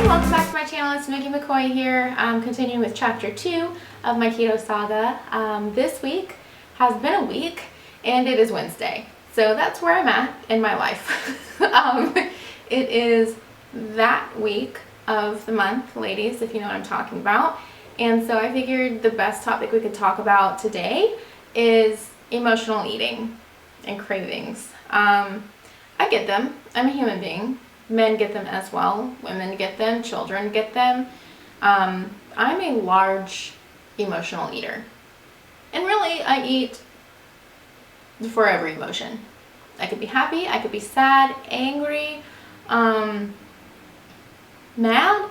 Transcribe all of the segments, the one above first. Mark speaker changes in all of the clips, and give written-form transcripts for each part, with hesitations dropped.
Speaker 1: welcome back to my channel. It's Mickey McCoy here. I'm continuing with chapter 2 of my keto saga. This week has been a week and it is Wednesday. So that's where I'm at in my life. It is that week of the month, ladies, if you know what I'm talking about. And so I figured the best topic we could talk about today is emotional eating and cravings. I get them. I'm a human being. Men get them as well. Women get them. Children get them. I'm a large emotional eater. And really, I eat for every emotion. I could be happy. I could be sad, angry, mad. Mad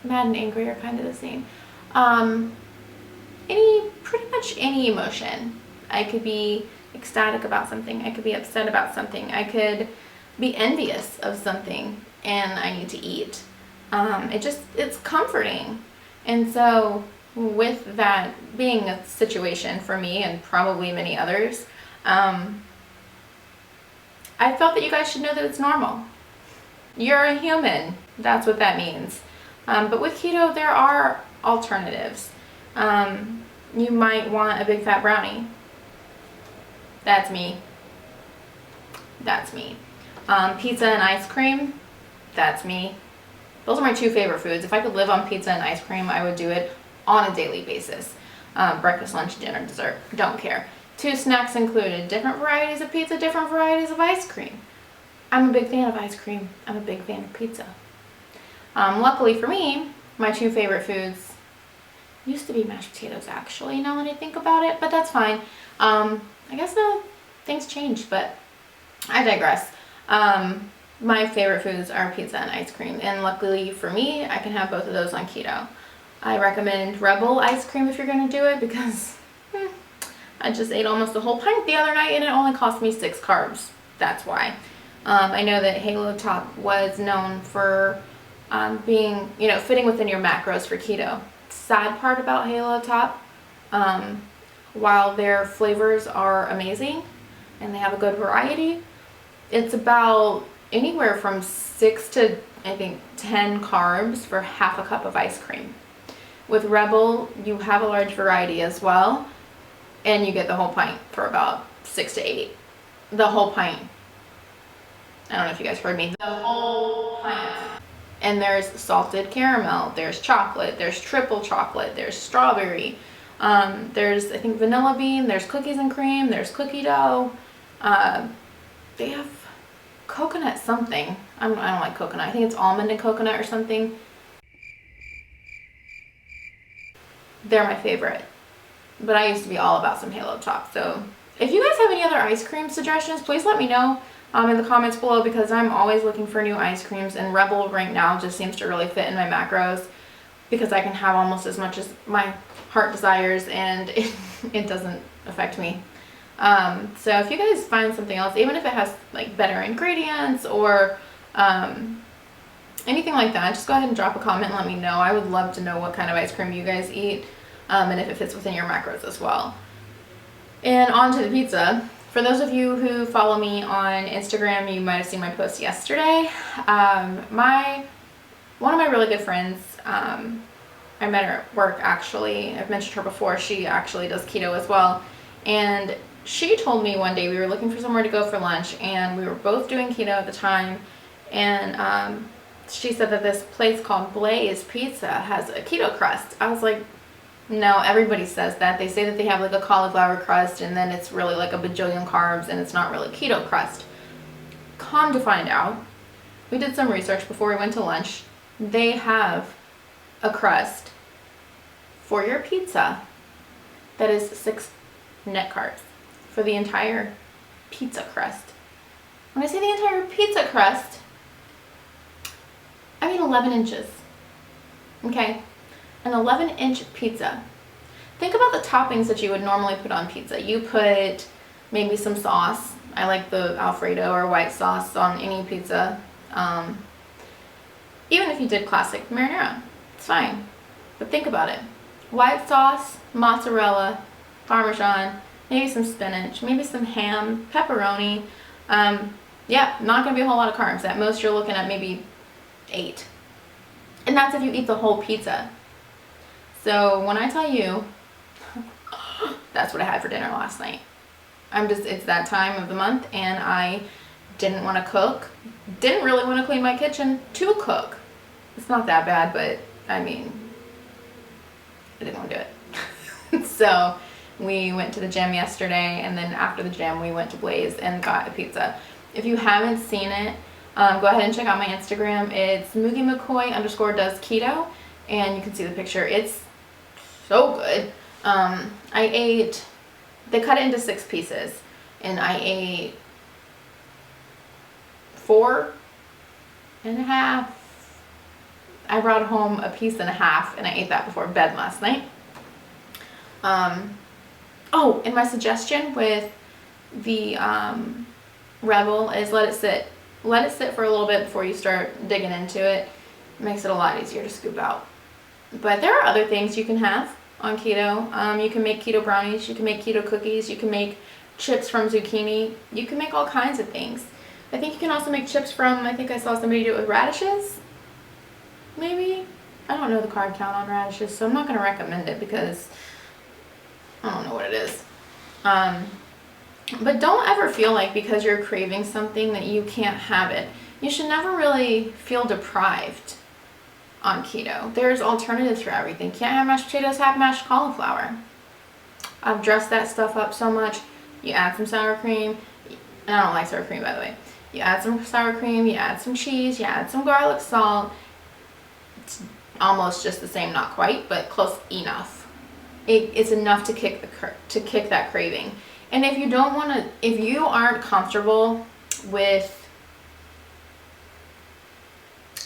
Speaker 1: and angry are kind of the same. Pretty much any emotion. I could be ecstatic about something. I could be upset about something. I could be envious of something and I need to eat. It's comforting. And so with that being a situation for me and probably many others, I felt that you guys should know that it's normal. You're a human. That's what that means. But with keto, there are alternatives. You might want a big fat brownie. That's me. That's me. Pizza and ice cream, that's me. Those are my two favorite foods. If I could live on pizza and ice cream, I would do it on a daily basis. Breakfast, lunch, dinner, dessert, don't care. 2 snacks included, different varieties of pizza, different varieties of ice cream. I'm a big fan of ice cream. I'm a big fan of pizza. Luckily for me, my 2 favorite foods used to be mashed potatoes actually, now that I think about it, but that's fine. I guess things changed, but I digress. My favorite foods are pizza and ice cream, and luckily for me, I can have both of those on keto. I recommend Rebel ice cream if you're going to do it because I just ate almost a whole pint the other night and it only cost me 6 carbs. That's why. I know that Halo Top was known for being, fitting within your macros for keto. Sad part about Halo Top, while their flavors are amazing and they have a good variety, it's about anywhere from 6 to, I think, 10 carbs for half a cup of ice cream. With Rebel, you have a large variety as well, and you get the whole pint for about 6 to 8. The whole pint. I don't know if you guys heard me. The whole pint. And there's salted caramel, there's chocolate, there's triple chocolate, there's strawberry, there's, I think, vanilla bean, there's cookies and cream, there's cookie dough. They have coconut something. I don't like coconut. I think it's almond and coconut or something. They're my favorite. But I used to be all about some Halo Top. So if you guys have any other ice cream suggestions, please let me know in the comments below because I'm always looking for new ice creams, and Rebel right now just seems to really fit in my macros because I can have almost as much as my heart desires and it doesn't affect me. So if you guys find something else, even if it has like better ingredients or anything like that, just go ahead and drop a comment and let me know. I would love to know what kind of ice cream you guys eat and if it fits within your macros as well. And on to the pizza. For those of you who follow me on Instagram, you might have seen my post yesterday. One of my really good friends, I met her at work actually. I've mentioned her before. She actually does keto as well. And she told me one day we were looking for somewhere to go for lunch and we were both doing keto at the time, and she said that this place called Blaze Pizza has a keto crust. I was like, no, everybody says that. They say that they have like a cauliflower crust and then it's really like a bajillion carbs and it's not really keto crust. Come to find out, we did some research before we went to lunch. They have a crust for your pizza that is 6 net carbs for the entire pizza crust. When I say the entire pizza crust, I mean 11 inches. Okay? An 11-inch pizza. Think about the toppings that you would normally put on pizza. You put maybe some sauce. I like the Alfredo or white sauce on any pizza. Even if you did classic marinara, it's fine. But think about it. White sauce, mozzarella, Parmesan, maybe some spinach, maybe some ham, pepperoni. Yeah, not going to be a whole lot of carbs. At most you're looking at maybe 8. And that's if you eat the whole pizza. So when I tell you, that's what I had for dinner last night. It's that time of the month, and I didn't want to cook. Didn't really want to clean my kitchen to cook. It's not that bad, but I mean, I didn't want to do it. So we went to the gym yesterday, and then after the gym we went to Blaze and got a pizza. If you haven't seen it, go ahead and check out my Instagram. It's MoogieMcCoy_does keto, and you can see the picture. It's so good. They cut it into 6 pieces, and I ate 4 and a half. I brought home a piece and a half, and I ate that before bed last night. Oh, and my suggestion with the Rebel is let it sit. Let it sit for a little bit before you start digging into it. It makes it a lot easier to scoop out. But there are other things you can have on keto. You can make keto brownies, you can make keto cookies, you can make chips from zucchini, you can make all kinds of things. I think you can also make chips from, I think I saw somebody do it with radishes, maybe? I don't know the carb count on radishes, so I'm not going to recommend it because I don't know what it is. But don't ever feel like because you're craving something that you can't have it. You should never really feel deprived on keto. There's alternatives for everything. Can't have mashed potatoes, have mashed cauliflower. I've dressed that stuff up so much. You add some sour cream. And I don't like sour cream, by the way. You add some sour cream, you add some cheese, you add some garlic salt. It's almost just the same, not quite, but close enough. It's enough to kick that craving. And if you aren't comfortable with,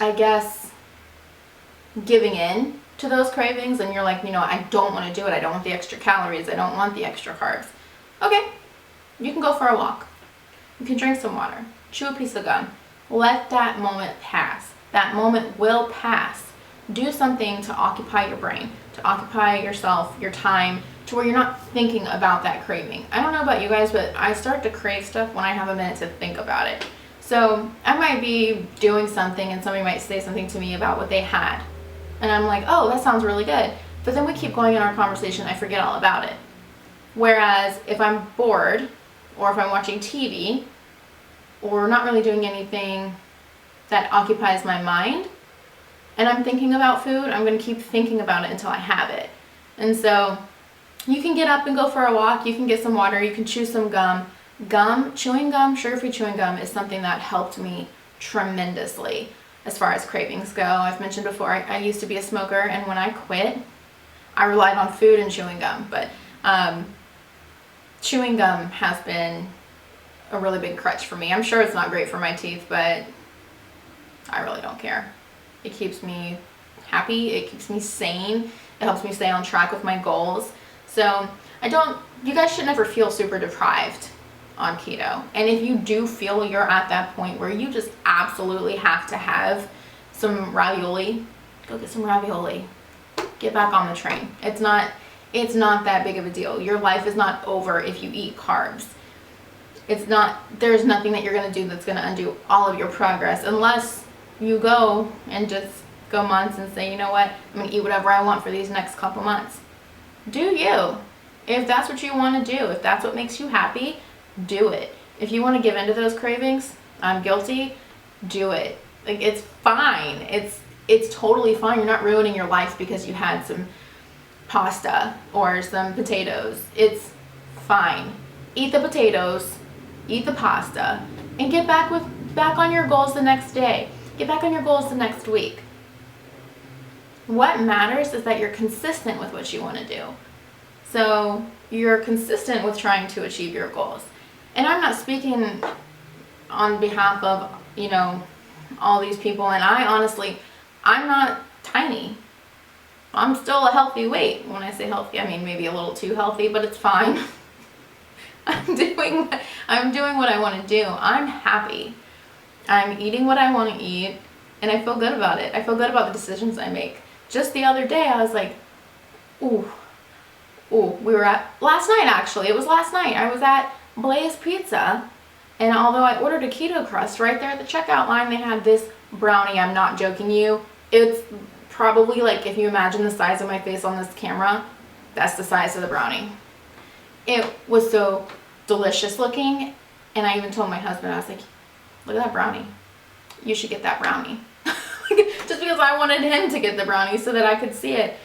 Speaker 1: I guess, giving in to those cravings, and you're like, I don't want to do it. I don't want the extra calories. I don't want the extra carbs. Okay, you can go for a walk. You can drink some water. Chew a piece of gum. Let that moment pass. That moment will pass. Do something to occupy your brain, to occupy yourself, your time, to where you're not thinking about that craving. I don't know about you guys, but I start to crave stuff when I have a minute to think about it. So I might be doing something and somebody might say something to me about what they had. And I'm like, oh, that sounds really good. But then we keep going in our conversation, I forget all about it. Whereas if I'm bored, or if I'm watching TV, or not really doing anything that occupies my mind, and I'm thinking about food, I'm going to keep thinking about it until I have it. And so you can get up and go for a walk, you can get some water, you can chew some gum. Chewing gum, sugar-free chewing gum is something that helped me tremendously as far as cravings go. I've mentioned before, I used to be a smoker, and when I quit, I relied on food and chewing gum. But chewing gum has been a really big crutch for me. I'm sure it's not great for my teeth, but I really don't care. It keeps me happy, it keeps me sane, it helps me stay on track with my goals. So you guys should never feel super deprived on keto. And if you do feel you're at that point where you just absolutely have to have some ravioli, go get some ravioli. Get back on the train. It's not that big of a deal. Your life is not over if you eat carbs. There's nothing that you're going to do that's going to undo all of your progress, unless you go and just go months and say, you know what, I'm going to eat whatever I want for these next couple months. Do you. If that's what you want to do, if that's what makes you happy, do it. If you want to give in to those cravings, I'm guilty, do it. Like, it's fine. It's totally fine. You're not ruining your life because you had some pasta or some potatoes. It's fine. Eat the potatoes, eat the pasta, and get back on your goals the next day. Get back on your goals the next week. What matters is that you're consistent with what you want to do. So you're consistent with trying to achieve your goals. And I'm not speaking on behalf of, all these people. And I'm not tiny. I'm still a healthy weight. When I say healthy, I mean maybe a little too healthy, but it's fine. I'm doing what I want to do. I'm happy. I'm eating what I want to eat, and I feel good about it. I feel good about the decisions I make. Just the other day, I was like, last night actually, it was last night, I was at Blaze Pizza, and although I ordered a keto crust, right there at the checkout line, they had this brownie, I'm not joking you, It's probably like, if you imagine the size of my face on this camera, that's the size of the brownie. It was so delicious looking, and I even told my husband, I was like, look at that brownie. You should get that brownie. Just because I wanted him to get the brownie so that I could see it.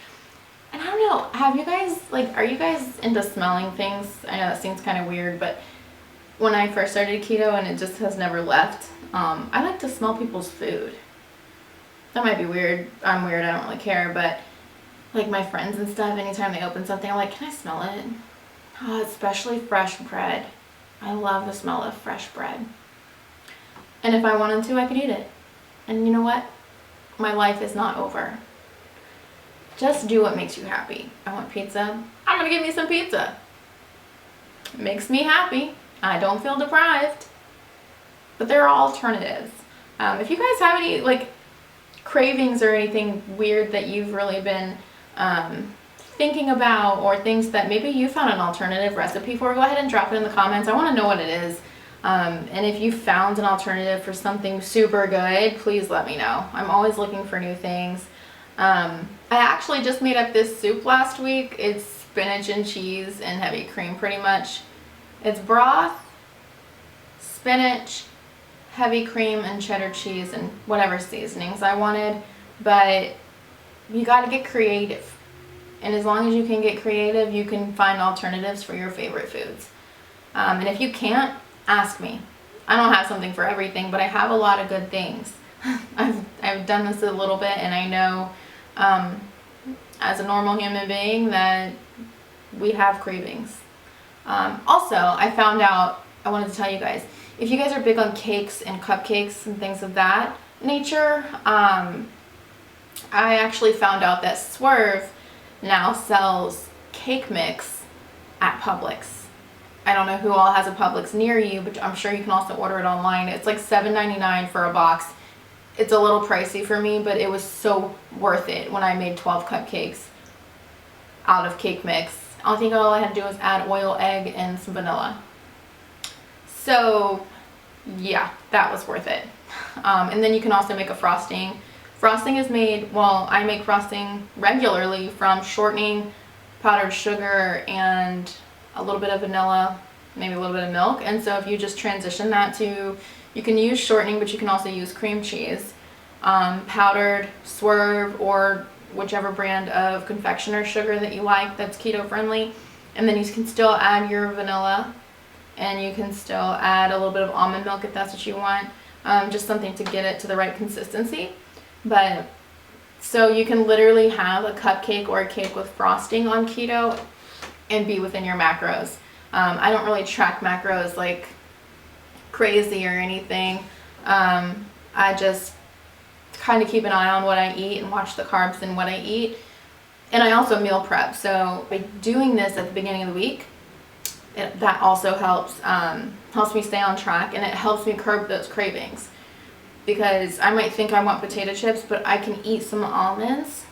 Speaker 1: And I don't know, have you guys, like, are you guys into smelling things? I know that seems kind of weird, but when I first started keto, and it just has never left, I like to smell people's food. That might be weird. I'm weird, I don't really care, but like my friends and stuff, anytime they open something, I'm like, can I smell it? Oh, especially fresh bread. I love the smell of fresh bread. And if I wanted to, I could eat it. And you know what? My life is not over. Just do what makes you happy. I want pizza. I'm gonna get me some pizza. It makes me happy. I don't feel deprived. But there are alternatives. If you guys have any like cravings or anything weird that you've really been thinking about, or things that maybe you found an alternative recipe for, go ahead and drop it in the comments. I want to know what it is. And if you found an alternative for something super good, please let me know. I'm always looking for new things. I actually just made up this soup last week. It's spinach and cheese and heavy cream pretty much. It's broth, spinach, heavy cream, and cheddar cheese, and whatever seasonings I wanted. But you got to get creative. And as long as you can get creative, you can find alternatives for your favorite foods. And if you can't, ask me. I don't have something for everything, but I have a lot of good things. I've done this a little bit, and I know as a normal human being that we have cravings. Also, I found out, I wanted to tell you guys, if you guys are big on cakes and cupcakes and things of that nature, I actually found out that Swerve now sells cake mix at Publix. I don't know who all has a Publix near you, but I'm sure you can also order it online. It's like $7.99 for a box. It's a little pricey for me, but it was so worth it when I made 12 cupcakes out of cake mix. I think all I had to do was add oil, egg, and some vanilla. So yeah, that was worth it. And then you can also make a frosting. Frosting is made, well, I make frosting regularly from shortening, powdered sugar, and a little bit of vanilla, maybe a little bit of milk. And so if you just transition that to, you can use shortening, but you can also use cream cheese, powdered, Swerve, or whichever brand of confectioner sugar that you like that's keto friendly. And then you can still add your vanilla, and you can still add a little bit of almond milk if that's what you want. Just something to get it to the right consistency. But so you can literally have a cupcake or a cake with frosting on keto and be within your macros. I don't really track macros like crazy or anything. I just kind of keep an eye on what I eat and watch the carbs in what I eat. And I also meal prep. So by doing this at the beginning of the week, that also helps me stay on track, and it helps me curb those cravings. Because I might think I want potato chips, but I can eat some almonds,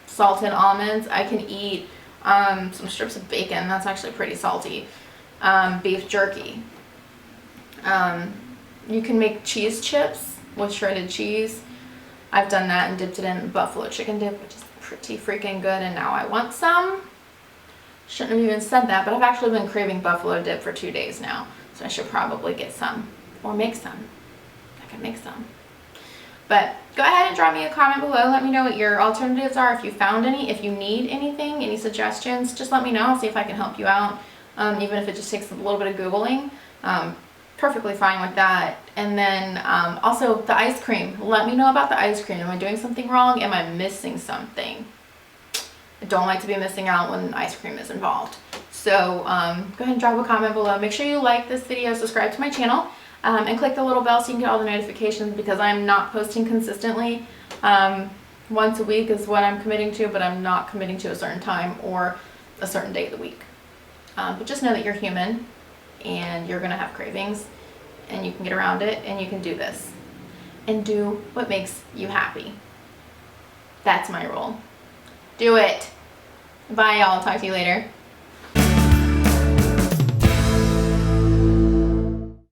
Speaker 1: salted almonds. I can eat some strips of bacon. That's actually pretty salty. Beef jerky. You can make cheese chips with shredded cheese. I've done that and dipped it in buffalo chicken dip, which is pretty freaking good, and now I want some. Shouldn't have even said that, but I've actually been craving buffalo dip for 2 days now, so I should probably get some, or make some. I can make some. But go ahead and drop me a comment below. Let me know what your alternatives are, if you found any, if you need anything, any suggestions, just let me know. I'll see if I can help you out, even if it just takes a little bit of Googling. Perfectly fine with that. And then also the ice cream. Let me know about the ice cream. Am I doing something wrong? Am I missing something? I don't like to be missing out when ice cream is involved. So go ahead and drop a comment below. Make sure you like this video, subscribe to my channel, and click the little bell so you can get all the notifications, because I'm not posting consistently. Once a week is what I'm committing to, but I'm not committing to a certain time or a certain day of the week. But just know that you're human, and you're gonna have cravings, and you can get around it, and you can do this and do what makes you happy. That's my rule. Do it. Bye, y'all. Talk to you later.